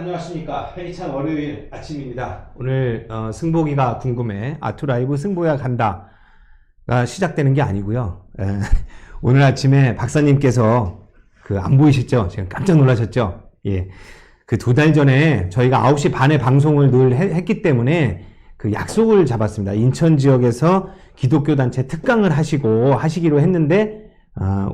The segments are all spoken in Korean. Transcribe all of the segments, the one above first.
안녕하십니까. 회기찬 월요일 아침입니다. 오늘 승복이가 궁금해. 아투라이브 승복이가 간다가 시작되는 게 아니고요. 오늘 아침에 박사님께서 안 보이셨죠? 지금 깜짝 놀라셨죠? 예. 그 2달 전에 저희가 9시 반에 방송을 늘 했기 때문에 그 약속을 잡았습니다. 인천 지역에서 기독교 단체 특강을 하시기로 했는데,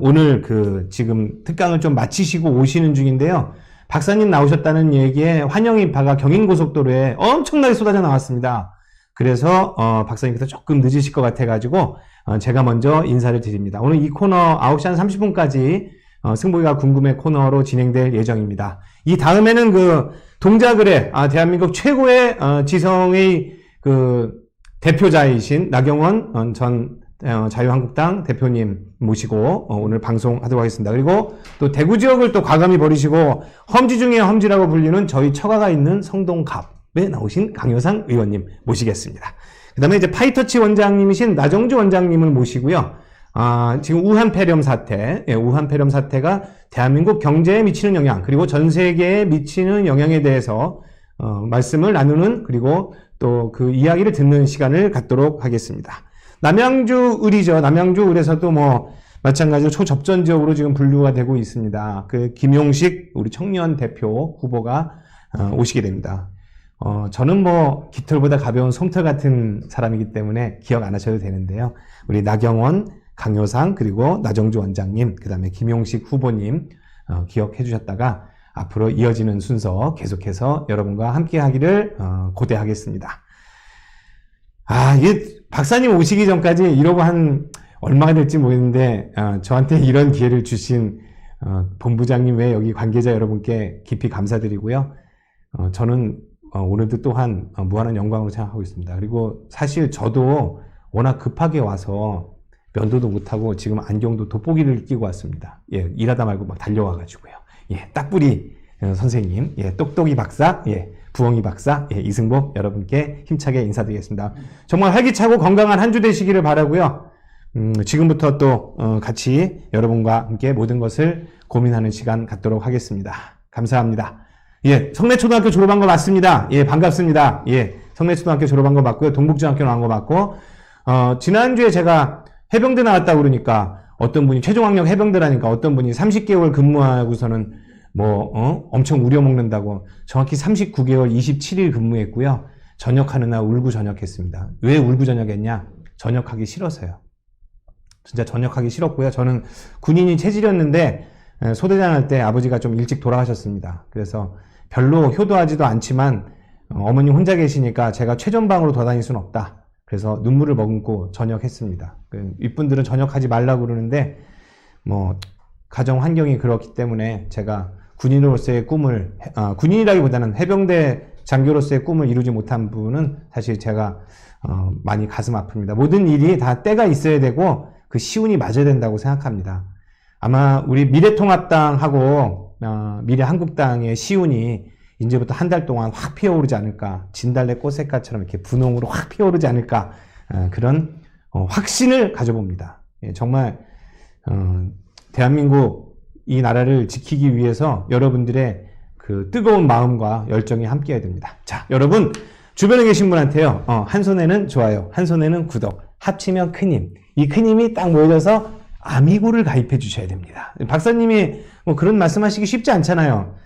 오늘 지금 특강을 좀 마치시고 오시는 중인데요. 박사님 나오셨다는 얘기에 환영 인파가 경인고속도로에 엄청나게 쏟아져 나왔습니다. 그래서 박사님께서 조금 늦으실 것 같아가지고 제가 먼저 인사를 드립니다. 오늘 이 코너 9시 한 30분까지 승복이가 궁금해 코너로 진행될 예정입니다. 이 다음에는 동작을해 대한민국 최고의 지성의 대표자이신 나경원 전 자유한국당 대표님 모시고 오늘 방송하도록 하겠습니다. 그리고 또 대구 지역을 또 과감히 버리시고 험지 중에 험지라고 불리는 저희 처가가 있는 성동갑에 나오신 강효상 의원님 모시겠습니다. 그 다음에 이제 파이터치 원장님이신 나정주 원장님을 모시고요. 지금 우한 폐렴 사태가 대한민국 경제에 미치는 영향, 그리고 전 세계에 미치는 영향에 대해서 말씀을 나누는, 그리고 또 그 이야기를 듣는 시간을 갖도록 하겠습니다. 남양주을이죠. 남양주을에서도 마찬가지로 초접전 지역으로 지금 분류가 되고 있습니다. 김용식 우리 청년 대표 후보가 오시게 됩니다. 저는 깃털보다 가벼운 솜털 같은 사람이기 때문에 기억 안 하셔도 되는데요. 우리 나경원, 강효상, 그리고 나정주 원장님, 그 다음에 김용식 후보님 기억해 주셨다가 앞으로 이어지는 순서 계속해서 여러분과 함께 하기를 고대하겠습니다. 이게 박사님 오시기 전까지 이러고 한 얼마가 될지 모르겠는데 저한테 이런 기회를 주신 본부장님 외 여기 관계자 여러분께 깊이 감사드리고요. 저는 오늘도 또한 무한한 영광으로 생각하고 있습니다. 그리고 사실 저도 워낙 급하게 와서 면도도 못하고 지금 안경도 돋보기를 끼고 왔습니다. 예, 일하다 말고 막 달려와가지고요. 예, 딱뿌리 선생님, 예, 똑똑이 박사, 예, 부엉이 박사, 예, 이승복 여러분께 힘차게 인사드리겠습니다. 정말 활기차고 건강한 한 주 되시기를 바라고요. 지금부터 또 같이 여러분과 함께 모든 것을 고민하는 시간 갖도록 하겠습니다. 감사합니다. 예, 성내초등학교 졸업한 거 맞습니다. 예, 반갑습니다. 예, 성내초등학교 졸업한 거 맞고요. 동북중학교 나온 거 맞고, 지난주에 제가 해병대 나왔다고 그러니까 어떤 분이 최종학력 해병대라니까 어떤 분이 30개월 근무하고서는 엄청 우려먹는다고 정확히 39개월 27일 근무했고요. 전역하는 날 울고 전역했습니다. 왜 울고 전역했냐? 전역하기 싫어서요. 진짜 전역하기 싫었고요. 저는 군인이 체질이었는데 소대장 할 때 아버지가 좀 일찍 돌아가셨습니다. 그래서 별로 효도하지도 않지만 어머님 혼자 계시니까 제가 최전방으로 돌아다닐 수는 없다. 그래서 눈물을 머금고 전역했습니다. 윗분들은 전역하지 말라고 그러는데 가정 환경이 그렇기 때문에 제가 군인으로서의 꿈을, 군인이라기보다는 해병대 장교로서의 꿈을 이루지 못한 부분은 사실 제가 많이 가슴 아픕니다. 모든 일이 다 때가 있어야 되고 그 시운이 맞아야 된다고 생각합니다. 아마 우리 미래통합당하고 미래한국당의 시운이 이제부터 한 달 동안 확 피어오르지 않을까, 진달래 꽃색깔처럼 이렇게 분홍으로 확 피어오르지 않을까, 그런 확신을 가져봅니다. 예, 정말 대한민국 이 나라를 지키기 위해서 여러분들의 뜨거운 마음과 열정이 함께해야 됩니다. 자, 여러분 주변에 계신 분한테요, 한 손에는 좋아요, 한 손에는 구독, 합치면 큰힘, 이 큰힘이 딱 모여져서 아미고를 가입해 주셔야 됩니다. 박사님이 그런 말씀하시기 쉽지 않잖아요.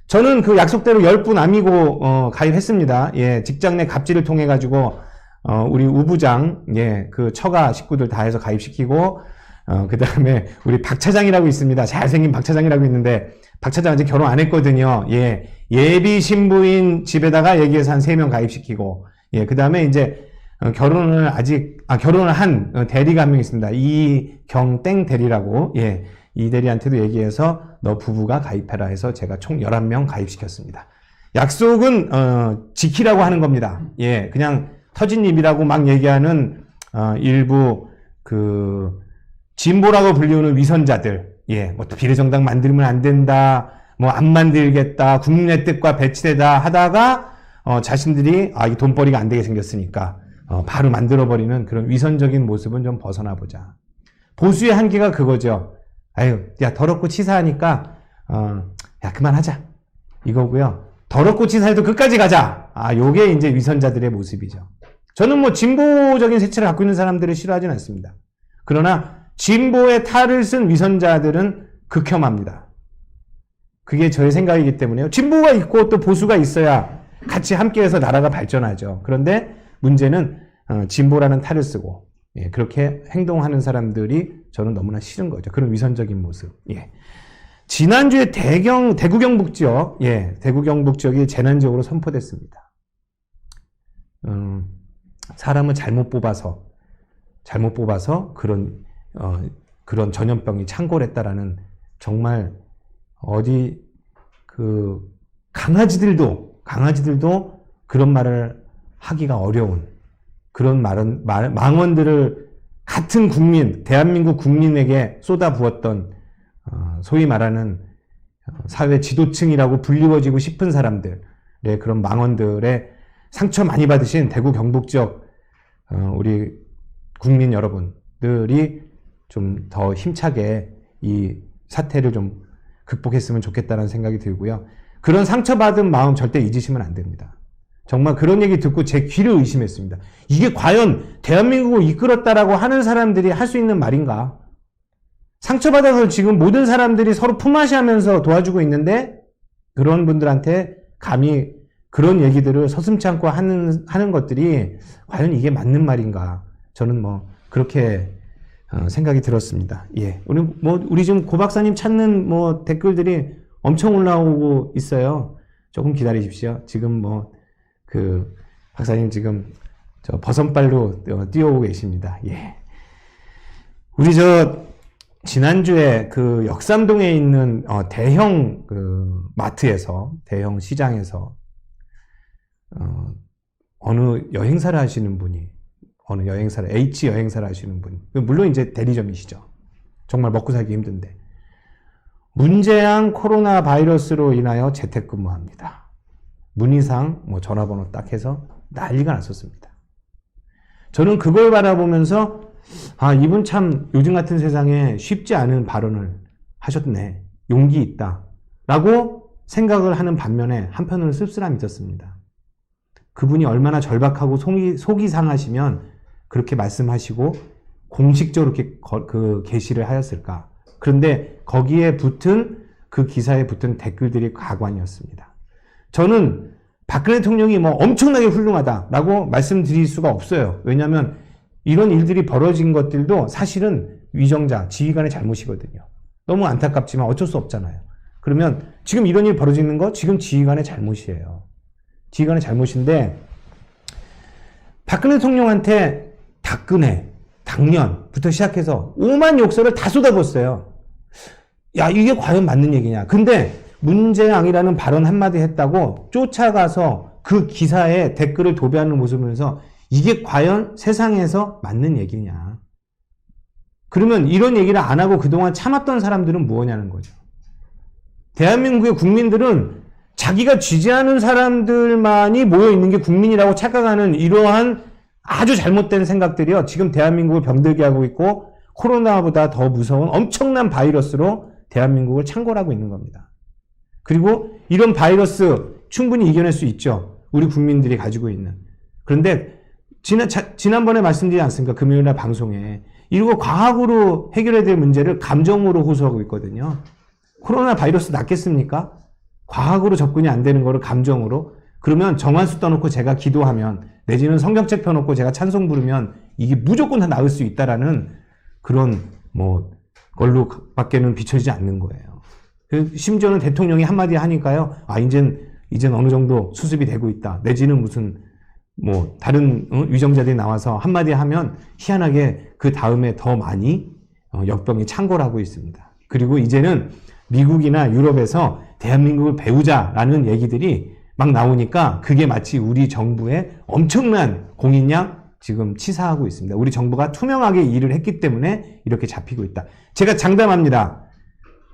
저는 그 약속대로 10분 아미고 가입했습니다. 예, 직장 내 갑질을 통해 가지고 우리 우부장, 예, 그 처가 식구들 다 해서 가입시키고, 그 다음에 우리 박 차장이라고 있습니다. 잘생긴 박 차장이라고 있는데, 박 차장 아직 결혼 안 했거든요. 예, 예비 신부인 집에다가 얘기해서 한 3명 가입시키고, 예, 그 다음에 이제 결혼을 한 대리가 한 명 있습니다. 이경땡 대리라고, 예, 이 대리한테도 얘기해서 너 부부가 가입해라 해서 제가 총 11명 가입시켰습니다. 약속은 지키라고 하는 겁니다. 예, 그냥 터진 입이라고 막 얘기하는 일부 진보라고 불리우는 위선자들, 예, 비례정당 만들면 안 된다, 안 만들겠다, 국민의 뜻과 배치되다 하다가 자신들이 이 돈벌이가 안 되게 생겼으니까 바로 만들어버리는 그런 위선적인 모습은 좀 벗어나보자. 보수의 한계가 그거죠. 아유, 야, 더럽고 치사하니까 야, 그만하자. 이거고요. 더럽고 치사해도 끝까지 가자. 요게 이제 위선자들의 모습이죠. 저는 뭐 진보적인 색채를 갖고 있는 사람들을 싫어하진 않습니다. 그러나 진보의 탈을 쓴 위선자들은 극혐합니다. 그게 저의 생각이기 때문에요. 진보가 있고 또 보수가 있어야 같이 함께해서 나라가 발전하죠. 그런데 문제는 진보라는 탈을 쓰고 그렇게 행동하는 사람들이 저는 너무나 싫은 거죠. 그런 위선적인 모습. 지난주에 대구 경북 지역, 대구 경북 지역이 재난지역으로 선포됐습니다. 사람을 잘못 뽑아서 그런 전염병이 창궐했다라는 정말 강아지들도 그런 말을 하기가 어려운 그런 망언들을 같은 대한민국 국민에게 쏟아부었던 소위 말하는 사회 지도층이라고 불리워지고 싶은 사람들의 그런 망언들에 상처 많이 받으신 대구 경북 지역 우리 국민 여러분들이 좀 더 힘차게 이 사태를 좀 극복했으면 좋겠다는 생각이 들고요. 그런 상처받은 마음 절대 잊으시면 안 됩니다. 정말 그런 얘기 듣고 제 귀를 의심했습니다. 이게 과연 대한민국을 이끌었다라고 하는 사람들이 할 수 있는 말인가? 상처받아서 지금 모든 사람들이 서로 품앗이하면서 도와주고 있는데 그런 분들한테 감히 그런 얘기들을 서슴지 않고 하는 것들이 과연 이게 맞는 말인가? 저는 그렇게 생각이 들었습니다. 우리 지금 고 박사님 찾는 댓글들이 엄청 올라오고 있어요. 조금 기다리십시오. 지금 박사님 지금 버선발로 뛰어오고 계십니다. 우리 지난주에 역삼동에 있는 대형 마트에서, 대형 시장에서 어느 여행사를 하시는 분이, H 여행사를 하시는 분, 물론 이제 대리점이시죠. 정말 먹고 살기 힘든데 문재양 코로나 바이러스로 인하여 재택근무합니다. 문의사항 전화번호 딱 해서 난리가 났었습니다. 저는 그걸 바라보면서 이분 참 요즘 같은 세상에 쉽지 않은 발언을 하셨네, 용기 있다 라고 생각을 하는 반면에 한편으로는 씁쓸함이 있었습니다. 그분이 얼마나 절박하고 속이 상하시면 그렇게 말씀하시고 공식적으로 이렇게 게시를 하였을까. 그런데 거기에 그 기사에 붙은 댓글들이 가관이었습니다. 저는 박근혜 대통령이 엄청나게 훌륭하다라고 말씀드릴 수가 없어요. 왜냐하면 이런 일들이 벌어진 것들도 사실은 위정자, 지휘관의 잘못이거든요. 너무 안타깝지만 어쩔 수 없잖아요. 그러면 지금 이런 일이 벌어지는 거 지금 지휘관의 잘못이에요. 지휘관의 잘못인데 박근혜 대통령한테 박근혜, 당년부터 시작해서 오만 욕설을 다 쏟아부었어요. 이게 과연 맞는 얘기냐. 근데 문재양이라는 발언 한마디 했다고 쫓아가서 그 기사에 댓글을 도배하는 모습을 보면서 이게 과연 세상에서 맞는 얘기냐. 그러면 이런 얘기를 안 하고 그동안 참았던 사람들은 뭐냐는 거죠. 대한민국의 국민들은 자기가 지지하는 사람들만이 모여있는 게 국민이라고 착각하는 이러한 아주 잘못된 생각들이요. 지금 대한민국을 병들게 하고 있고 코로나보다 더 무서운 엄청난 바이러스로 대한민국을 창궐하고 있는 겁니다. 그리고 이런 바이러스 충분히 이겨낼 수 있죠. 우리 국민들이 가지고 있는. 그런데 지난번에 말씀드리지 않습니까? 금요일날 방송에. 이거 과학으로 해결해야 될 문제를 감정으로 호소하고 있거든요. 코로나 바이러스 낫겠습니까? 과학으로 접근이 안 되는 거를 감정으로. 그러면 정한수 떠놓고 제가 기도하면, 내지는 성경책 펴놓고 제가 찬송 부르면 이게 무조건 다 나을 수 있다라는 그런 걸로 밖에는 비춰지지 않는 거예요. 심지어는 대통령이 한마디 하니까요. 이젠 어느 정도 수습이 되고 있다. 내지는 무슨 다른 위정자들이 나와서 한마디 하면 희한하게 그 다음에 더 많이 역병이 창궐하고 있습니다. 그리고 이제는 미국이나 유럽에서 대한민국을 배우자라는 얘기들이 막 나오니까 그게 마치 우리 정부의 엄청난 공인양 지금 치사하고 있습니다. 우리 정부가 투명하게 일을 했기 때문에 이렇게 잡히고 있다. 제가 장담합니다.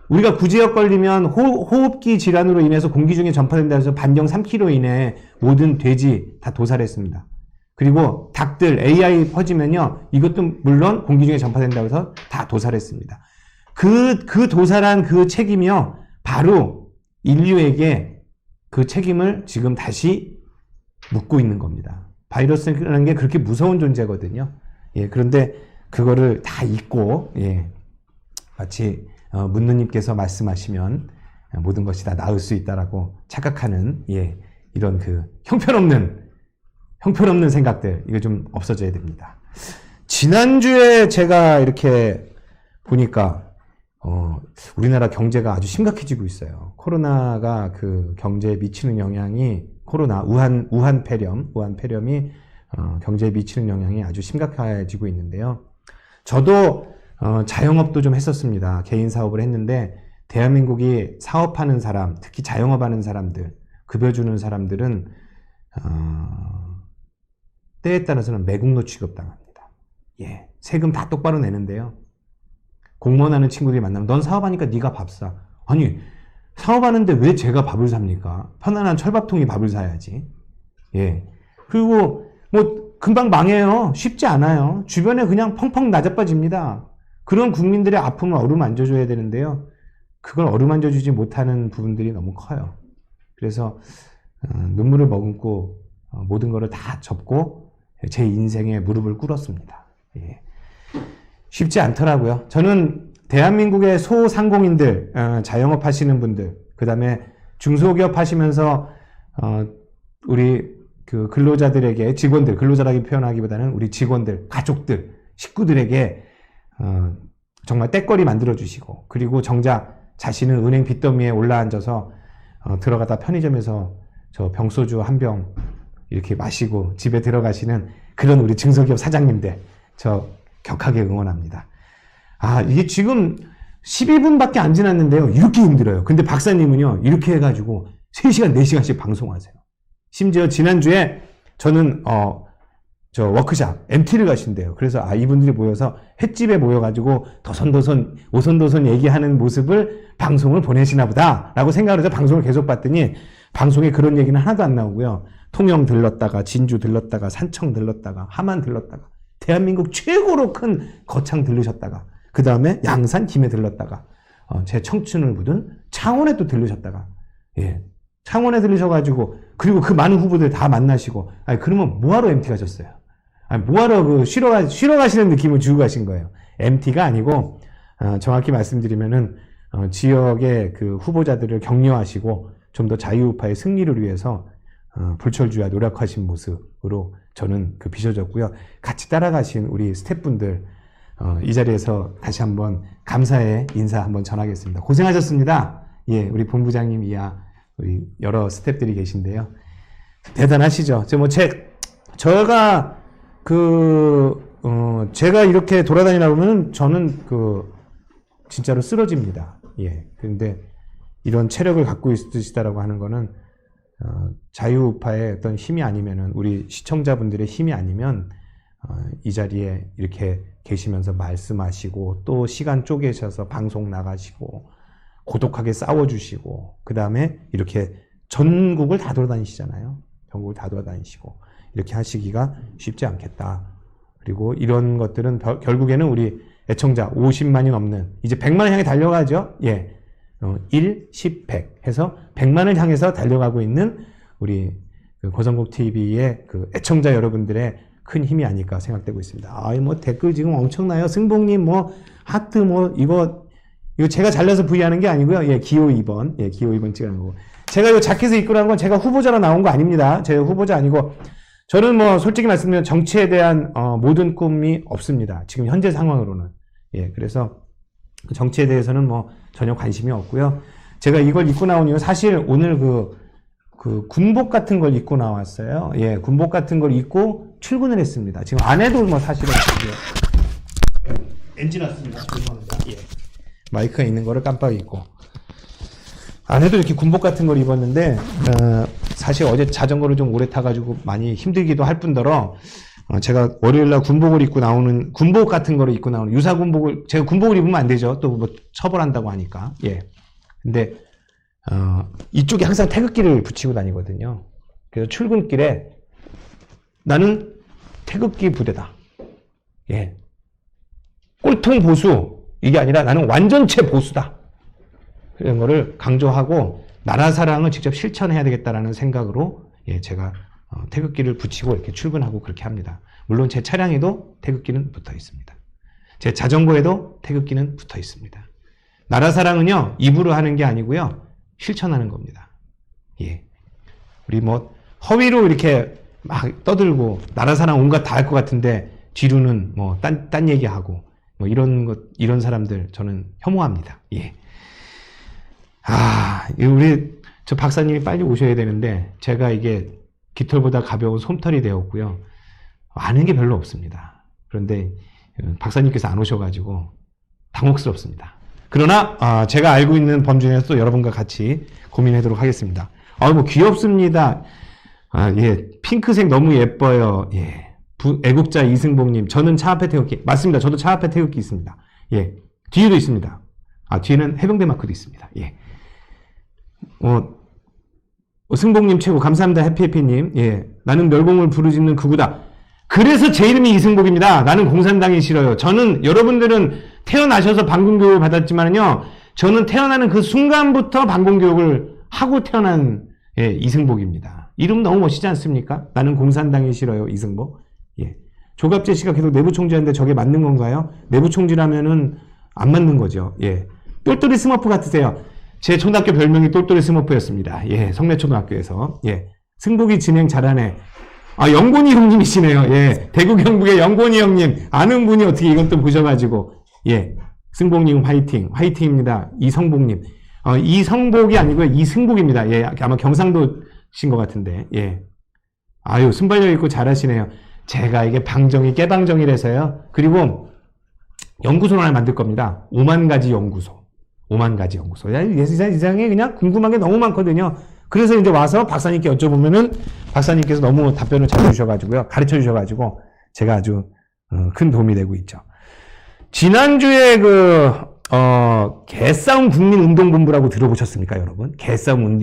우리가 구제역 걸리면 호흡기 질환으로 인해서 공기 중에 전파된다 해서 반경 3km 이내에 모든 돼지 다 도살했습니다. 그리고 닭들 AI 퍼지면요. 이것도 물론 공기 중에 전파된다고 해서 다 도살했습니다. 그 도살한 그 책임이요. 바로 인류에게 그 책임을 지금 다시 묻고 있는 겁니다. 바이러스라는 게 그렇게 무서운 존재거든요. 예, 그런데 그거를 다 잊고, 예, 마치 문누님께서 말씀하시면 모든 것이 다 나을 수 있다라고 착각하는, 예, 이런 그 형편없는 생각들, 이거 좀 없어져야 됩니다. 지난주에 제가 이렇게 보니까 우리나라 경제가 아주 심각해지고 있어요. 코로나가 그 경제에 미치는 영향이, 우한 폐렴이 경제에 미치는 영향이 아주 심각해지고 있는데요. 저도 자영업도 좀 했었습니다. 개인 사업을 했는데, 대한민국이 사업하는 사람, 특히 자영업하는 사람들, 급여 주는 사람들은 때에 따라서는 매국노 취급당합니다. 예, 세금 다 똑바로 내는데요. 공무원 하는 친구들이 만나면 넌 사업하니까 네가 밥 사. 아니, 사업하는데 왜 제가 밥을 삽니까? 편안한 철밥통이 밥을 사야지. 예. 그리고 뭐 금방 망해요. 쉽지 않아요. 주변에 그냥 펑펑 나자빠집니다. 그런 국민들의 아픔을 어루만져줘야 되는데요. 그걸 어루만져주지 못하는 부분들이 너무 커요. 그래서 눈물을 머금고 모든 것을 다 접고 제 인생에 무릎을 꿇었습니다. 예. 쉽지 않더라고요. 저는 대한민국의 소상공인들, 자영업 하시는 분들, 그 다음에 중소기업 하시면서 우리 그 근로자들에게, 직원들, 근로자라고 표현하기보다는 우리 직원들, 가족들, 식구들에게 정말 떼거리 만들어주시고, 그리고 정작 자신은 은행 빚더미에 올라앉아서 들어가다 편의점에서 저 병소주 한 병 이렇게 마시고 집에 들어가시는 그런 우리 중소기업 사장님들, 저 격하게 응원합니다. 아, 이게 지금 12분밖에 안 지났는데요. 이렇게 힘들어요. 근데 박사님은요, 이렇게 해가지고 3시간, 4시간씩 방송하세요. 심지어 지난주에 저는, 저 워크샵, MT를 가신대요. 그래서 이분들이 모여서 횟집에 모여가지고 오손도손 얘기하는 모습을 방송을 보내시나 보다 라고 생각을 해서 방송을 계속 봤더니 방송에 그런 얘기는 하나도 안 나오고요. 통영 들렀다가, 진주 들렀다가, 산청 들렀다가, 함안 들렀다가, 대한민국 최고로 큰 거창 들르셨다가, 그 다음에 양산 김해 들렀다가, 제 청춘을 묻은 창원에 또 들르셨다가, 예, 창원에 들르셔가지고, 그리고 그 많은 후보들 다 만나시고, 아니, 그러면 뭐하러 MT 가셨어요? 아니, 뭐하러 쉬러 가시는 느낌을 주고 가신 거예요. MT가 아니고, 정확히 말씀드리면은, 지역의 그 후보자들을 격려하시고, 좀 더 자유우파의 승리를 위해서, 불철주야 노력하신 모습으로 저는 그 비춰졌고요. 같이 따라가신 우리 스태프분들, 이 자리에서 다시 한번 감사의 인사 한번 전하겠습니다. 고생하셨습니다. 예, 우리 본부장님 이하 우리 여러 스태프들이 계신데요. 대단하시죠. 제가 이렇게 돌아다니다 보면 저는 진짜로 쓰러집니다. 예. 근데 이런 체력을 갖고 있으시다라고 하는 거는 자유우파의 어떤 힘이 아니면은, 우리 시청자분들의 힘이 아니면 이 자리에 이렇게 계시면서 말씀하시고, 또 시간 쪼개셔서 방송 나가시고, 고독하게 싸워주시고, 그 다음에 이렇게 전국을 다 돌아다니시잖아요. 전국을 다 돌아다니시고, 이렇게 하시기가 쉽지 않겠다. 그리고 이런 것들은 결국에는 우리 애청자 50만이 넘는, 이제 100만을 향해 달려가죠. 예. 1, 10, 100 해서 100만을 향해서 달려가고 있는 우리 고성국 TV의 그 애청자 여러분들의 큰 힘이 아닐까 생각되고 있습니다. 뭐 댓글 지금 엄청나요. 승복님 하트 이거 제가 잘라서 부의하는 게 아니고요. 예, 기호 2번. 예, 기호 2번 찍는 거고. 제가 이 자켓을 입고 나온 건 제가 후보자로 나온 거 아닙니다. 제가 후보자 아니고, 저는 솔직히 말씀드리면 정치에 대한 모든 꿈이 없습니다. 지금 현재 상황으로는. 예, 그래서 정치에 대해서는 전혀 관심이 없고요. 제가 이걸 입고 나온 이유, 사실 오늘 그 군복 같은 걸 입고 나왔어요. 예, 군복 같은 걸 입고 출근을 했습니다. 지금 안에도 사실은 엔진 왔습니다. 죄송합니다. 예. 마이크가 있는 거를 깜빡 잊고. 안에도 이렇게 군복 같은 걸 입었는데, 사실 어제 자전거를 좀 오래 타가지고 많이 힘들기도 할 뿐더러, 제가 월요일날 군복 같은 거를 입고 나오는, 유사 군복을, 제가 군복을 입으면 안 되죠. 또 처벌한다고 하니까. 예. 근데, 이쪽에 항상 태극기를 붙이고 다니거든요. 그래서 출근길에 나는 태극기 부대다. 예. 꼴통 보수, 이게 아니라 나는 완전체 보수다. 이런 거를 강조하고 나라 사랑을 직접 실천해야 되겠다라는 생각으로 예, 제가 태극기를 붙이고 이렇게 출근하고 그렇게 합니다. 물론 제 차량에도 태극기는 붙어 있습니다. 제 자전거에도 태극기는 붙어 있습니다. 나라 사랑은요, 입으로 하는 게 아니고요, 실천하는 겁니다. 예. 우리 뭐, 허위로 이렇게 막 떠들고, 나라 사랑 온갖 다 할 것 같은데, 뒤로는 뭐, 딴 얘기하고, 뭐, 이런 사람들 저는 혐오합니다. 예. 저 박사님이 빨리 오셔야 되는데, 제가 이게 깃털보다 가벼운 솜털이 되었고요. 아는 게 별로 없습니다. 그런데 박사님께서 안 오셔가지고 당혹스럽습니다. 그러나 제가 알고 있는 범주 내에서 또 여러분과 같이 고민하도록 하겠습니다. 뭐 귀엽습니다. 예, 핑크색 너무 예뻐요. 예, 애국자 이승복님, 저는 차 앞에 태극기 맞습니다. 저도 차 앞에 태극기 있습니다. 예, 뒤에도 있습니다. 뒤에는 해병대 마크도 있습니다. 예, 승복님 최고 감사합니다. 해피해피님. 예, 나는 멸공을 부르짖는 극우다. 그래서 제 이름이 이승복입니다. 나는 공산당이 싫어요. 저는 여러분들은 태어나셔서 반공교육을 받았지만요, 저는 태어나는 그 순간부터 반공교육을 하고 태어난 예, 이승복입니다. 이름 너무 멋있지 않습니까? 나는 공산당이 싫어요. 이승복. 예. 조갑재 씨가 계속 내부총지하는데 저게 맞는 건가요? 내부총지라면은 안 맞는 거죠. 예. 똘똘이 스머프 같으세요. 제 초등학교 별명이 똘똘이 스머프였습니다. 예, 성내초등학교에서. 예. 승복이 진행 잘하네. 영곤이 형님이시네요. 예. 대구 경북의 영곤이 형님. 아는 분이 어떻게 이건 또 보셔가지고. 예. 승복님 화이팅. 화이팅입니다. 이성복님. 이성복이 아니고요. 이승복입니다. 예. 아마 경상도신 것 같은데. 예. 순발력 있고 잘하시네요. 제가 이게 방정이 깨방정이라서요. 그리고 연구소를 하나 만들 겁니다. 5만 가지 연구소. 5만 가지 연구소. 이상에 그냥 궁금한 게 너무 많거든요. 그래서 이제 와서 박사님께 여쭤보면은 박사님께서 너무 답변을 잘 주셔가지고요. 가르쳐 주셔가지고 제가 아주 큰 도움이 되고 있죠. 지난주에 개싸움 국민운동본부라고 들어보셨습니까, 여러분? 개싸움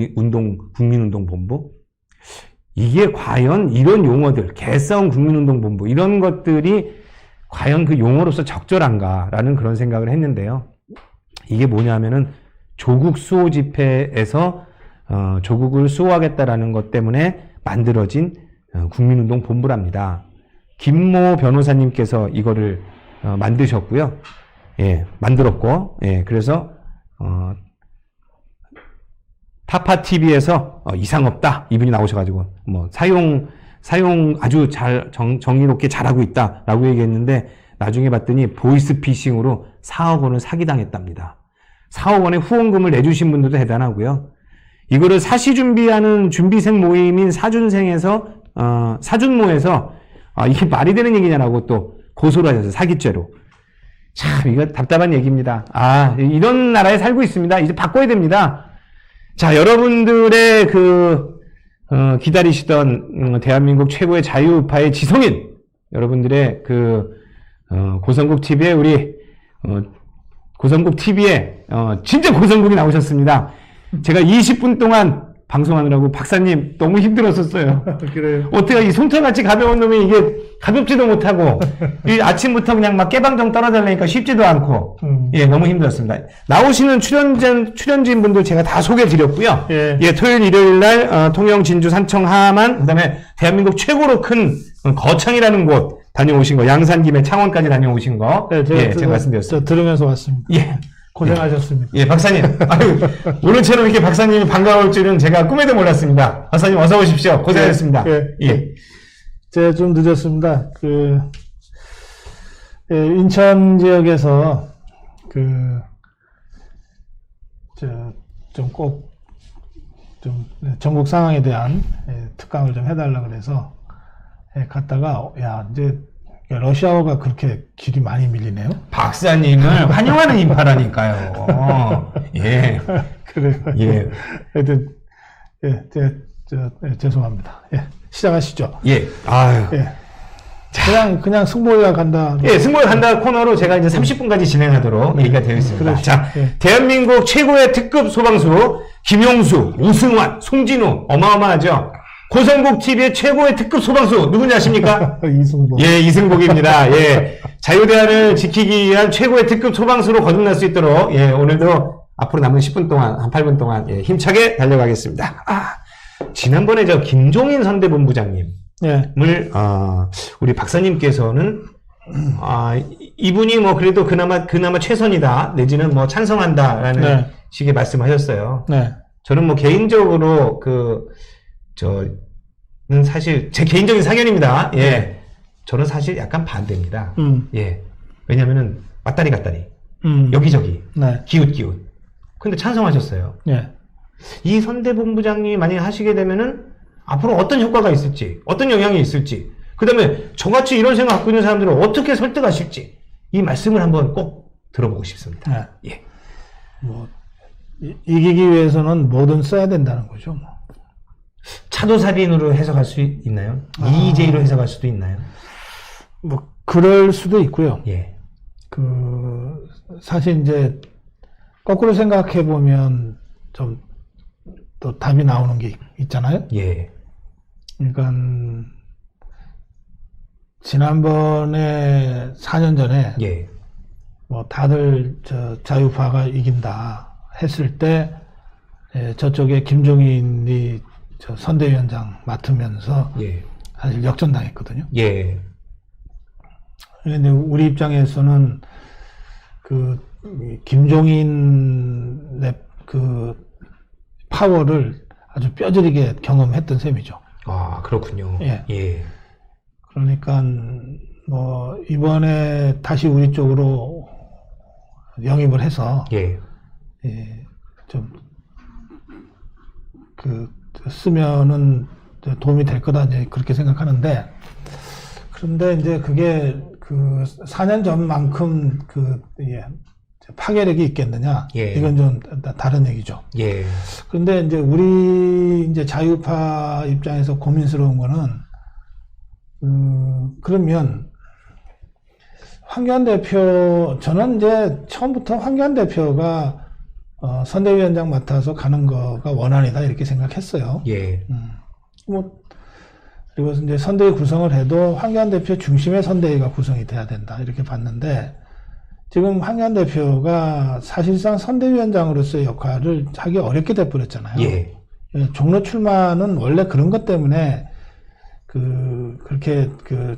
국민운동본부? 이게 과연 이런 용어들, 개싸움 국민운동본부, 이런 것들이 과연 그 용어로서 적절한가라는 그런 생각을 했는데요. 이게 뭐냐면은 조국 수호 집회에서 조국을 수호하겠다라는 것 때문에 만들어진 국민운동 본부랍니다. 김모 변호사님께서 이거를 만드셨고요. 예, 만들었고, 예, 그래서 타파 TV에서 이상 없다 이분이 나오셔가지고 뭐 사용 아주 잘 정의롭게 잘하고 있다라고 얘기했는데 나중에 봤더니 보이스피싱으로 4억 원을 사기당했답니다. 4억 원의 후원금을 내주신 분들도 대단하고요. 이거를 사시 준비하는 준비생 모임인 사준모에서 이게 말이 되는 얘기냐라고 또 고소를 하셔서 사기죄로. 참 이거 답답한 얘기입니다. 이런 나라에 살고 있습니다. 이제 바꿔야 됩니다. 자, 여러분들의 기다리시던 대한민국 최고의 자유우파의 지성인 여러분들의 고성국 TV에 고성국 TV에 진짜 고성국이 나오셨습니다. 제가 20분 동안 방송하느라고 박사님 너무 힘들었었어요. 그래요. 어때요? 이 손톱같이 가벼운 놈이 이게 가볍지도 못하고 이 아침부터 그냥 막 깨방정 떨어지려니까 쉽지도 않고 예, 너무 힘들었습니다. 나오시는 출연진 분들 제가 다 소개해 드렸고요. 예. 예, 토요일 일요일 날 통영 진주 산청 하만 그다음에 대한민국 최고로 큰 거창이라는 곳 다녀오신 거, 양산 김에 창원까지 다녀오신 거. 네, 제가 말씀드렸습니다. 저 들으면서 왔습니다. 예. 고생하셨습니다. 예, 박사님. 오늘처럼 이렇게 박사님이 반가울 줄은 제가 꿈에도 몰랐습니다. 박사님 어서 오십시오. 고생하셨습니다. 예. 제가 좀 늦었습니다. 인천 지역에서 전국 상황에 대한 특강을 좀 해달라 그래서 갔다가 이제 러시아어가 그렇게 길이 많이 밀리네요. 박사님을 환영하는 인파라니까요. 예. 그래요. 예. 하여튼, 죄송합니다. 예. 시작하시죠. 예. 아유. 예. 그냥 승보가 간다. 예, 승보가 간다 코너로 제가 이제 30분까지 진행하도록 얘기가 되어 있습니다. 그렇죠. 자, 예. 대한민국 최고의 특급 소방수, 김용수, 오승환, 송진우, 어마어마하죠. 고성국 TV의 최고의 특급 소방수 누군지 아십니까? 이승복. 예, 이승복입니다. 예, 자유대한을 지키기 위한 최고의 특급 소방수로 거듭날 수 있도록 예, 오늘도 앞으로 남은 10분 동안, 한 8분 동안, 예, 힘차게 달려가겠습니다. 지난번에 김종인 선대본부장님을, 예. 우리 박사님께서는, 이분이 뭐 그래도 그나마 최선이다, 내지는 뭐 찬성한다라는 네. 식의 말씀하셨어요. 네. 저는 뭐 개인적으로 저는 사실 제 개인적인 사견입니다. 예. 저는 사실 약간 반대입니다. 예. 왜냐면은 왔다리 갔다리. 여기저기. 네. 기웃기웃. 근데 찬성하셨어요. 예. 이 선대본부장님이 만약에 하시게 되면은 앞으로 어떤 효과가 있을지, 어떤 영향이 있을지, 그 다음에 저같이 이런 생각 갖고 있는 사람들을 어떻게 설득하실지, 이 말씀을 한번 꼭 들어보고 싶습니다. 네. 예. 뭐, 이기기 위해서는 뭐든 써야 된다는 거죠. 뭐. 차도살인으로 해석할 수 있나요? 이의제의로 해석할 수도 있나요? 뭐, 그럴 수도 있고요. 예. 사실 이제, 거꾸로 생각해 보면 좀 또 답이 나오는 게 있잖아요. 예. 그러니까, 지난번에 4년 전에, 예. 뭐, 다들 자유파가 이긴다 했을 때, 저쪽에 김종인이 선대위원장 맡으면서 예. 사실 역전당했거든요. 예. 그런데 우리 입장에서는 김종인의 파워를 아주 뼈저리게 경험했던 셈이죠. 그렇군요. 예. 예. 그러니까 뭐 이번에 다시 우리 쪽으로 영입을 해서 예. 좀 쓰면은 도움이 될 거다 이제 그렇게 생각하는데, 그런데 이제 그게 4년 전만큼 파괴력이 있겠느냐? 예. 이건 좀 다른 얘기죠. 예. 그런데 이제 우리 이제 자유파 입장에서 고민스러운 거는, 그러면 황교안 대표, 저는 이제 처음부터 황교안 대표가 선대위원장 맡아서 가는 거가 원안이다 이렇게 생각했어요. 예. 그리고 이제 선대위 구성을 해도 황교안 대표 중심의 선대위가 구성이 돼야 된다 이렇게 봤는데, 지금 황교안 대표가 사실상 선대위원장으로서의 역할을 하기 어렵게 돼버렸잖아요. 예. 종로 출마는 원래 그런 것 때문에 그렇게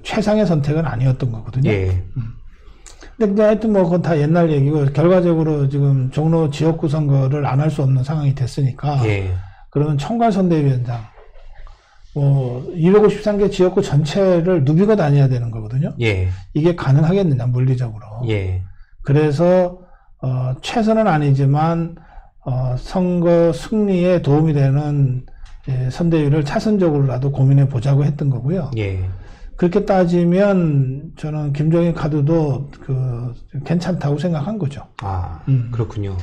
최상의 선택은 아니었던 거거든요. 예. 근데 이제 하여튼 뭐 그건 다 옛날 얘기고, 결과적으로 지금 종로 지역구 선거를 안 할 수 없는 상황이 됐으니까, 예. 그러면 총괄 선대위원장, 253개 지역구 전체를 누비고 다녀야 되는 거거든요. 예. 이게 가능하겠느냐, 물리적으로. 예. 그래서, 최선은 아니지만, 선거 승리에 도움이 되는 선대위를 차선적으로라도 고민해 보자고 했던 거고요. 예. 그렇게 따지면 저는 김종인 카드도 괜찮다고 생각한 거죠. 그렇군요.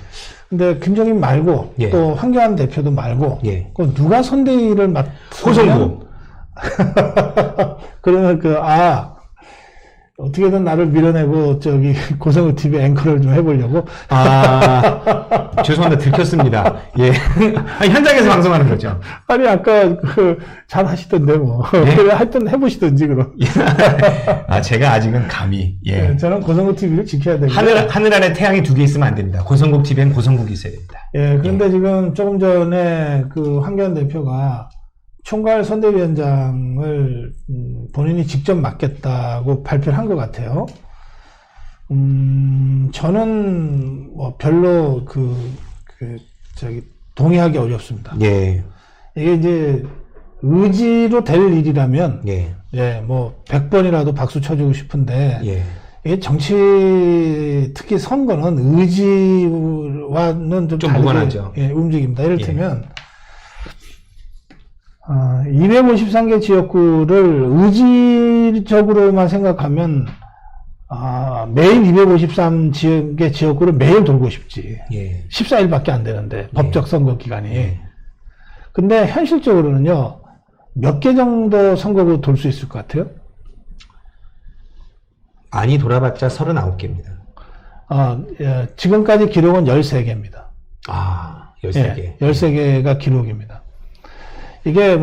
근데 김종인 말고 예. 또 황교안 대표도 말고 예. 누가 선대위를 호성구. 그러면 어떻게든 나를 밀어내고 고성우 TV 앵커를 좀 해보려고. 죄송합니다. 들켰습니다. 예. 현장에서 방송하는 거죠. 아니 아까 잘 하시던데 뭐. 예? 그래 하여튼 해보시던지 그럼. 제가 아직은 감히. 예. 네, 저는 고성국 TV를 지켜야 되고. 하늘 아래 태양이 두 개 있으면 안 됩니다. 고성국 TV엔 고성국이 있어야 됩니다. 예. 그런데 지금 조금 전에 황교안 대표가 총괄 선대위원장을 본인이 직접 맡겠다고 발표를 한 것 같아요. 저는 뭐 별로 동의하기 어렵습니다. 예. 이게 이제 의지로 될 일이라면, 뭐 100번이라도 박수 쳐주고 싶은데, 이게 정치, 특히 선거는 의지와는 좀 다르게 무관하죠. 움직입니다. 이를테면 253개 지역구를 의지적으로만 생각하면 매일 253개 지역구를 매일 돌고 싶지. 14일밖에 안 되는데 법적 선거 기간이. 근데 현실적으로는요, 몇 개 정도 선거구 돌 수 있을 것 같아요? 많이 돌아봤자 39개입니다. 지금까지 기록은 13개입니다. 13개. 13개가 기록입니다. 이게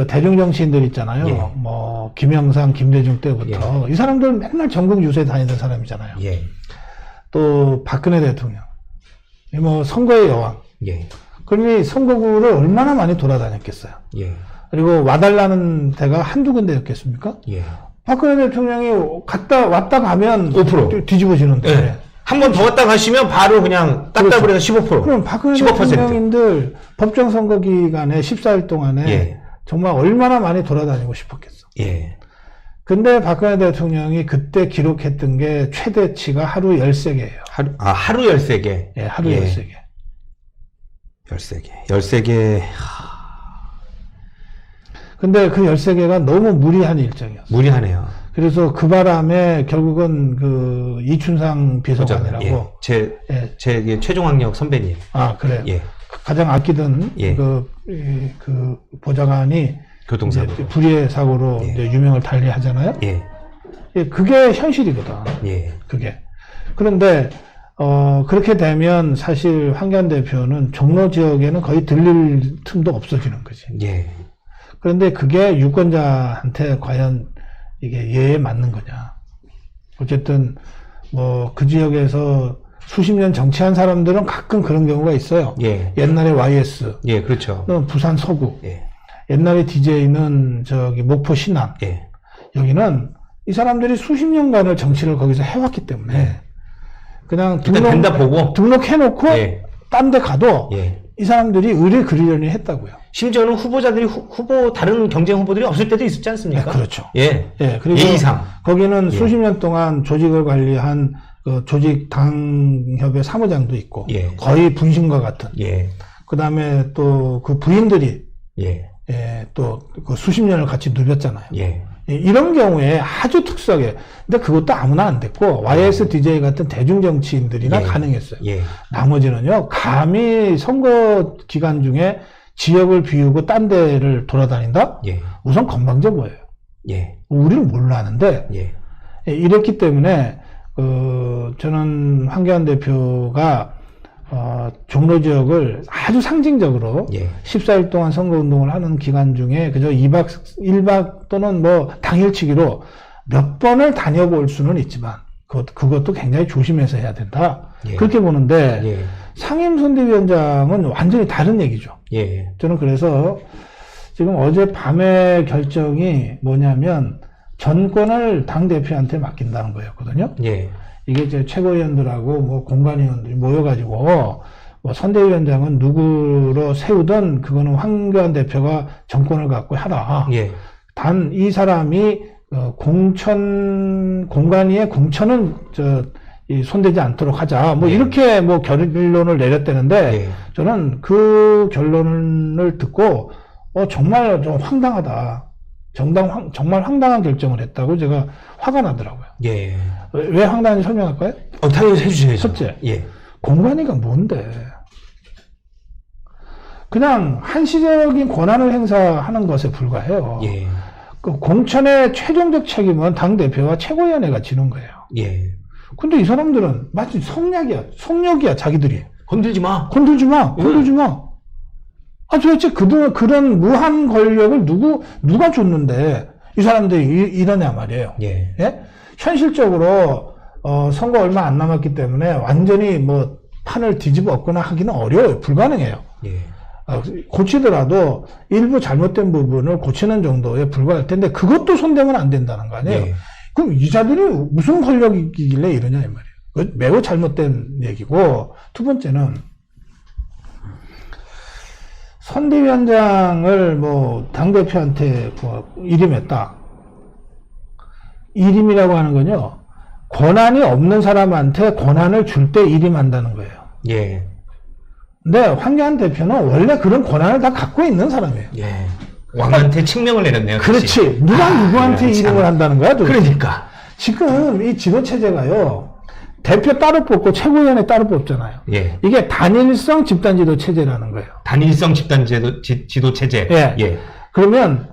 대중 정치인들 있잖아요. 김영삼, 김대중 때부터. 이 사람들 맨날 전국 유세 다니던 사람이잖아요. 또 박근혜 대통령. 뭐 선거의 여왕. 예. 그러니 선거구를 얼마나 많이 돌아다녔겠어요. 예. 그리고 와달라는 데가 한두 군데였겠습니까? 예. 박근혜 대통령이 왔다 가면 5%. 뒤집어지는데. 예. 한 번 더 왔다 가시면 바로 그냥 딱따블에서 15%. 그럼 박근혜 15%. 대통령인들 법정 선거 기간에 14일 동안에 예. 정말 얼마나 많이 돌아다니고 싶었겠어. 예. 근데 박근혜 대통령이 그때 기록했던 게 최대치가 하루 13개예요. 하루 13개. 예, 하루 예. 13개. 13개. 13개. 근데 그 13개가 너무 무리한 일정이었어요. 무리하네요. 그래서 그 바람에 결국은 그 이춘상 비서관이라고. 예. 제 최종 학력 선배님. 아, 그래요. 예. 가장 아끼던 예. 그 보좌관이 교통사고. 이제 불의의 사고로 예. 이제 유명을 달리 하잖아요. 예. 예, 그게 현실이거든. 예. 그게. 그런데, 그렇게 되면 사실 황교안 대표는 종로 지역에는 거의 들릴 틈도 없어지는 거지. 예. 그런데 그게 유권자한테 과연 이게 예에 맞는 거냐. 어쨌든, 뭐, 그 지역에서 수십 년 정치한 사람들은 가끔 그런 경우가 있어요. 예. 옛날에 YS, 예, 그렇죠. 부산 서구, 예. 옛날에 DJ는 목포 신안, 예. 여기는 이 사람들이 수십 년간을 정치를 거기서 해왔기 때문에 그냥 일단 된다 보고. 등록해놓고 예. 딴 데 가도 예. 이 사람들이 의뢰 그리려니 했다고요. 심지어는 후보자들이 다른 경쟁 후보들이 없을 때도 있었지 않습니까? 네, 그렇죠. 예. 예, 그리고 예의상. 거기는 예. 수십 년 동안 조직을 관리한 그 조직 당협의 사무장도 있고 예. 거의 분신과 같은. 예. 그 다음에 또 그 부인들이 예. 또 그 수십 년을 같이 누볐잖아요. 예. 이런 경우에 아주 특수하게, 근데 그것도 아무나 안 됐고, YS DJ 같은 대중정치인들이나 예. 가능했어요. 예. 나머지는요, 감히 선거 기간 중에 지역을 비우고 딴 데를 돌아다닌다? 예. 우선 건방져 보여요. 예. 우리는 몰랐는데, 예. 이랬기 때문에, 저는 황교안 대표가, 종로 지역을 아주 상징적으로 예. 14일 동안 선거운동을 하는 기간 중에 그저 1박 또는 뭐 당일치기로 몇 번을 다녀볼 수는 있지만 그것도 굉장히 조심해서 해야 된다. 예. 그렇게 보는데 예. 상임선대위원장은 완전히 다른 얘기죠. 예. 저는 그래서 지금 어젯밤의 결정이 뭐냐면 전권을 당대표한테 맡긴다는 거였거든요. 예. 이게 이제 최고위원들하고 뭐 공관위원들이 모여가지고 뭐 선대위원장은 누구로 세우든 그거는 황교안 대표가 정권을 갖고 하라. 예. 단 이 사람이 공관위의 공천은 손대지 않도록 하자. 뭐 예. 이렇게 뭐 결론을 내렸다는데 예. 저는 그 결론을 듣고 정말 좀 황당하다. 정말 황당한 결정을 했다고 제가 화가 나더라고요. 예. 왜 황당한지 설명할까요? 당연히 해주셔야죠. 첫째, 예. 공관위가 뭔데? 그냥 한시적인 권한을 행사하는 것에 불과해요. 예. 그 공천의 최종적 책임은 당대표와 최고위원회가 지는 거예요. 예. 근데 이 사람들은 마치 성역이야, 자기들이. 건들지 마. 건들지 마. 도대체 그런 무한 권력을 누가 줬는데 이 사람들이 이러냐 말이에요. 예. 예? 현실적으로, 선거 얼마 안 남았기 때문에 완전히 뭐 판을 뒤집어 엎거나 하기는 어려워요. 불가능해요. 예. 고치더라도 일부 잘못된 부분을 고치는 정도에 불과할 텐데 그것도 손대면 안 된다는 거 아니에요. 예. 그럼 이 자들이 무슨 권력이길래 이러냐 이 말이에요. 그건 매우 잘못된 얘기고, 두 번째는 선대위원장을 뭐 당대표한테 일임했다. 일임이라고 하는 건요, 권한이 없는 사람한테 권한을 줄 때 일임한다는 거예요. 예. 근데 황교안 대표는 원래 그런 권한을 다 갖고 있는 사람이에요. 예. 왕한테 칙명을 내렸네요. 다시. 그렇지. 누가 누구한테 그래, 일임을 참. 한다는 거야? 도대체. 그러니까. 지금 이 지도체제가요, 대표 따로 뽑고 최고위원회 따로 뽑잖아요. 예. 이게 단일성 집단지도 체제라는 거예요. 단일성 집단 지도 체제. 예. 예. 그러면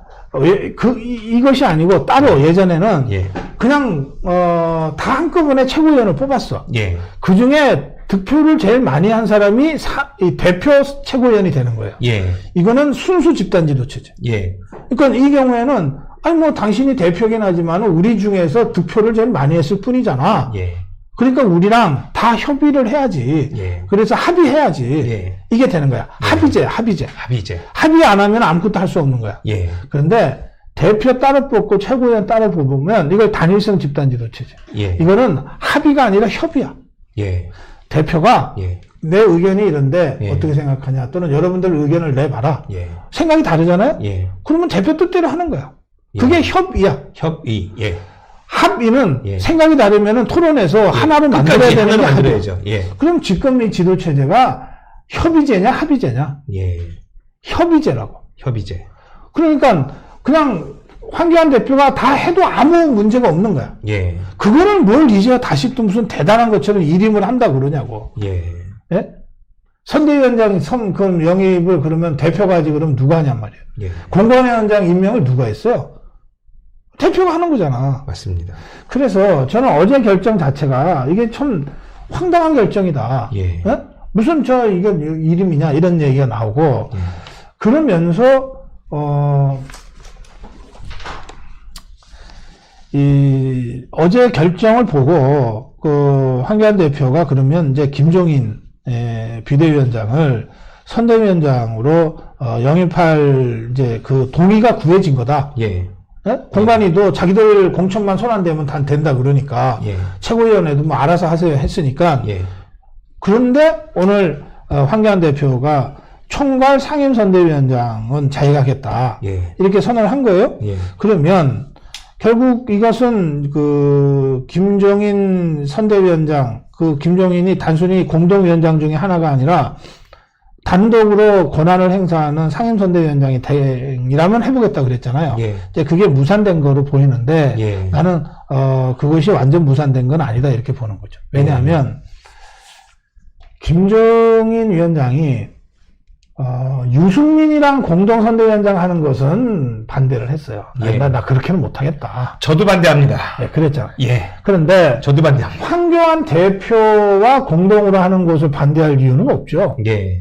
이것이 아니고 따로 예전에는 예. 그냥 다 한꺼번에 최고위원을 뽑았어. 예. 그 중에 득표를 제일 많이 한 사람이 이 대표 최고위원이 되는 거예요. 예. 이거는 순수 집단지도 체제. 예. 그러니까 이 경우에는 당신이 대표긴 하지만 우리 중에서 득표를 제일 많이 했을 뿐이잖아. 예. 그러니까 우리랑 다 협의를 해야지. 예. 그래서 합의해야지. 예. 이게 되는 거야. 합의제. 합의 안 하면 아무것도 할 수 없는 거야. 예. 그런데 대표 따로 뽑고 최고위원 따로 뽑으면 이걸 단일성 집단지도체제. 예. 이거는 합의가 아니라 협의야. 예. 대표가 예. 내 의견이 이런데 예. 어떻게 생각하냐 또는 여러분들 의견을 내봐라. 예. 생각이 다르잖아요. 예. 그러면 대표 뜻대로 하는 거야. 예. 그게 협의야. 협의. 예. 합의는 예. 생각이 다르면 토론해서 하나로 만들어야 끝까지 되는 게 하나로 합의. 만들어야죠. 예. 그럼 집권리 지도체제가 협의제냐 합의제냐? 예. 협의제라고. 협의제. 그러니까 그냥 황교안 대표가 다 해도 아무 문제가 없는 거야. 예. 그거를 뭘 이제 다시 또 무슨 대단한 것처럼 일임을 한다 그러냐고. 예. 예? 선대위원장 그 영입을 그러면 대표가 하지 그러면 누가 하냔 말이에요. 예. 공관위원장 임명을 누가 했어요? 대표가 하는 거잖아. 맞습니다. 그래서 저는 어제 결정 자체가 이게 참 황당한 결정이다. 예. 예? 무슨 이게 이름이냐 이런 얘기가 나오고 예. 그러면서 어제 결정을 보고 그 황교안 대표가 그러면 이제 김종인 비대위원장을 선대위원장으로 영입할 이제 그 동의가 구해진 거다. 예. 예? 공관위도 자기들 공천만 손 안 대면 다 된다 그러니까 예. 최고위원회도 뭐 알아서 하세요 했으니까 예. 그런데 오늘 황교안 대표가 총괄 상임선대위원장은 자기가 하겠다. 예. 이렇게 선언을 한 거예요. 예. 그러면 결국 이것은 그 김종인 선대위원장, 그 김종인이 단순히 공동위원장 중에 하나가 아니라 단독으로 권한을 행사하는 상임선대위원장이 대행이라면 해보겠다 그랬잖아요. 예. 이제 그게 무산된 거로 보이는데 예. 나는 그것이 완전 무산된 건 아니다 이렇게 보는 거죠. 왜냐하면 김종인 위원장이 유승민이랑 공동선대위원장 하는 것은 반대를 했어요. 예. 나 그렇게는 못하겠다. 저도 반대합니다. 네, 그랬잖아요. 예. 그런데 저도 반대합니다. 황교안 대표와 공동으로 하는 것을 반대할 이유는 없죠. 예.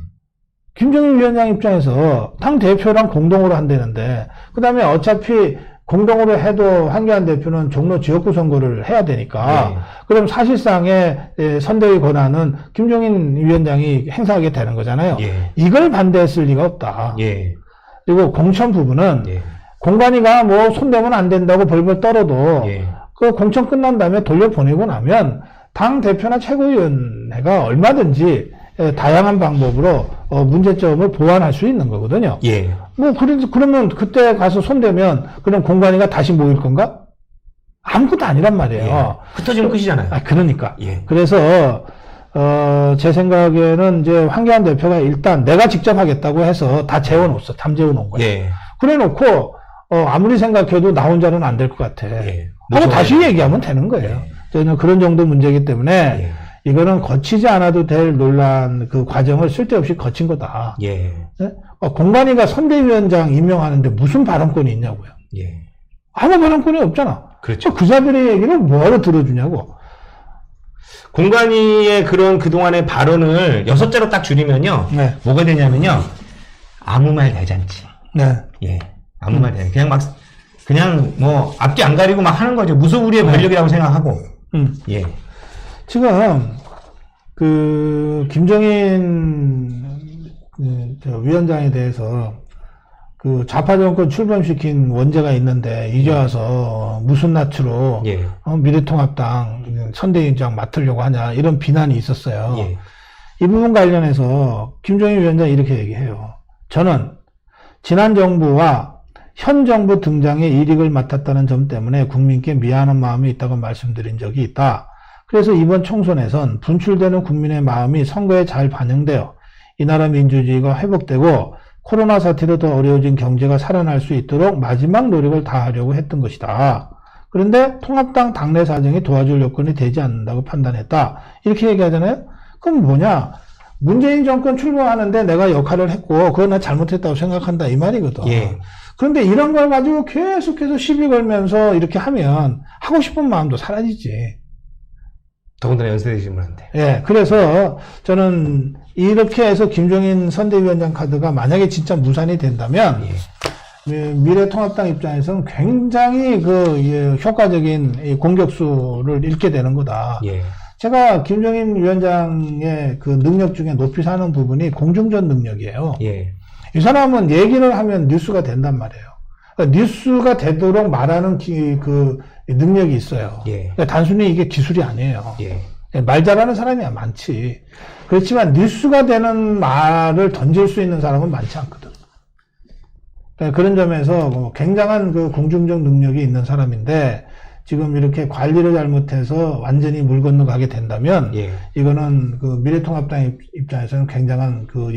김종인 위원장 입장에서 당 대표랑 공동으로 한다는데 그 다음에 어차피 공동으로 해도 황교안 대표는 종로 지역구 선거를 해야 되니까 예. 그럼 사실상의 선대위 권한은 김종인 위원장이 행사하게 되는 거잖아요. 예. 이걸 반대했을 리가 없다. 예. 그리고 공천 부분은 예. 공관위가 뭐 손대면 안 된다고 벌벌 떨어도 예. 그 공천 끝난 다음에 돌려보내고 나면 당 대표나 최고위원회가 얼마든지 다양한 방법으로 문제점을 보완할 수 있는 거거든요. 예. 뭐 그러면 그때 가서 손대면 그럼 공관위가 다시 모일 건가? 아무것도 아니란 말이에요. 예. 흩어지면 끝이잖아요. 그러니까. 예. 그래서 제 생각에는 이제 황교안 대표가 일단 내가 직접 하겠다고 해서 다 재워놓았어. 담재워 놓은 거예요. 예. 그래놓고 아무리 생각해도 나 혼자는 안 될 것 같아. 예. 하고 다시 얘기하면 되는 거예요. 예. 저는 그런 정도 문제이기 때문에 예. 이거는 거치지 않아도 될 논란 그 과정을 쓸데없이 거친 거다. 예. 네? 공관위가 선대위원장 임명하는데 무슨 발언권이 있냐고요. 예. 아무 발언권이 없잖아. 그렇죠. 그 자들의 얘기를 뭐하러 들어주냐고. 공관위의 그동안의 발언을 6자로 딱 줄이면요. 네. 뭐가 되냐면요. 아무 말 대잔치. 네. 예. 아무 말 대잔치. 그냥 뭐 앞뒤 안 가리고 막 하는 거죠. 무소불위의 권력이라고 생각하고. 예. 지금 그 김종인 위원장에 대해서 그 좌파 정권 출범시킨 원죄가 있는데 이제 와서 무슨 낯으로 예. 미래통합당 선대위원장 맡으려고 하냐 이런 비난이 있었어요. 예. 이 부분 관련해서 김종인 위원장이 이렇게 얘기해요. 저는 지난 정부와 현 정부 등장에 이익을 맡았다는 점 때문에 국민께 미안한 마음이 있다고 말씀드린 적이 있다. 그래서 이번 총선에선 분출되는 국민의 마음이 선거에 잘 반영되어 이 나라 민주주의가 회복되고 코로나 사태로 더 어려워진 경제가 살아날 수 있도록 마지막 노력을 다하려고 했던 것이다. 그런데 통합당 당내 사정이 도와줄 여건이 되지 않는다고 판단했다. 이렇게 얘기하잖아요. 그럼 뭐냐? 문재인 정권 출범하는데 내가 역할을 했고 그건 나 잘못했다고 생각한다 이 말이거든. 예. 그런데 이런 걸 가지고 계속해서 시비 걸면서 이렇게 하면 하고 싶은 마음도 사라지지. 더군다나 연세대신 분한테. 예, 그래서 저는 이렇게 해서 김종인 선대위원장 카드가 만약에 진짜 무산이 된다면 미래통합당 입장에서는 굉장히 효과적인 공격수를 잃게 되는 거다. 예. 제가 김종인 위원장의 그 능력 중에 높이 사는 부분이 공중전 능력이에요. 예. 이 사람은 얘기를 하면 뉴스가 된단 말이에요. 그러니까 뉴스가 되도록 말하는 그 능력이 있어요. 예. 그러니까 단순히 이게 기술이 아니에요. 예. 말 잘하는 사람이 많지. 그렇지만 뉴스가 되는 말을 던질 수 있는 사람은 많지 않거든. 그러니까 그런 점에서 뭐 굉장한 그 공중적 능력이 있는 사람인데 지금 이렇게 관리를 잘못해서 완전히 물 건너가게 된다면 예. 이거는 그 미래통합당 입장에서는 굉장한 그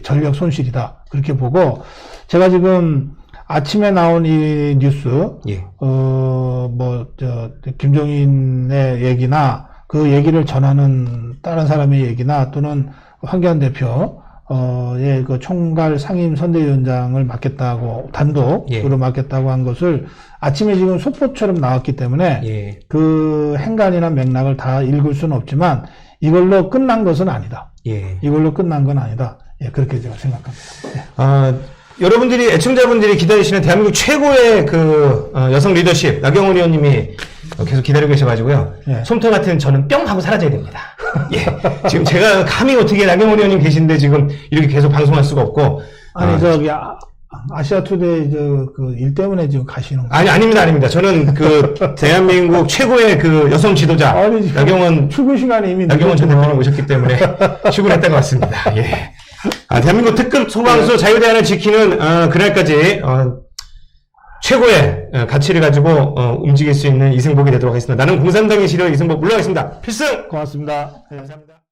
전력 손실이다. 그렇게 보고 제가 지금 아침에 나온 이 뉴스 예. 김종인의 얘기나 그 얘기를 전하는 다른 사람의 얘기나 또는 황교안 대표 그 총괄 상임 선대위원장을 맡겠다고 단독으로 맡겠다고 한 것을 아침에 지금 속보처럼 나왔기 때문에 예. 그 행간이나 맥락을 다 읽을 수는 없지만 이걸로 끝난 것은 아니다. 예. 이걸로 끝난 건 아니다. 예, 그렇게 제가 생각합니다. 예. 여러분들이, 애청자분들이 기다리시는 대한민국 최고의 여성 리더십, 나경원 의원님이 계속 기다리고 계셔가지고요. 예. 솜털 같은 저는 뿅 하고 사라져야 됩니다. 예. 지금 제가 감히 어떻게 나경원 의원님 계신데 지금 이렇게 계속 방송할 수가 없고. 아니, 아시아투데이 그 일 때문에 지금 가시는 거예요? 아니, 아닙니다. 저는 대한민국 최고의 여성 지도자, 아니, 나경원, 출근 시간이 이미 나경원 전 대표님 오셨기 때문에 출근했다고 왔습니다. 예. 대한민국 특급 소방수 자유대안을 지키는, 그날까지, 최고의 가치를 가지고, 움직일 수 있는 이승복이 되도록 하겠습니다. 나는 공산당의 시려 이승복 물러가겠습니다. 필승! 고맙습니다. 예. 감사합니다.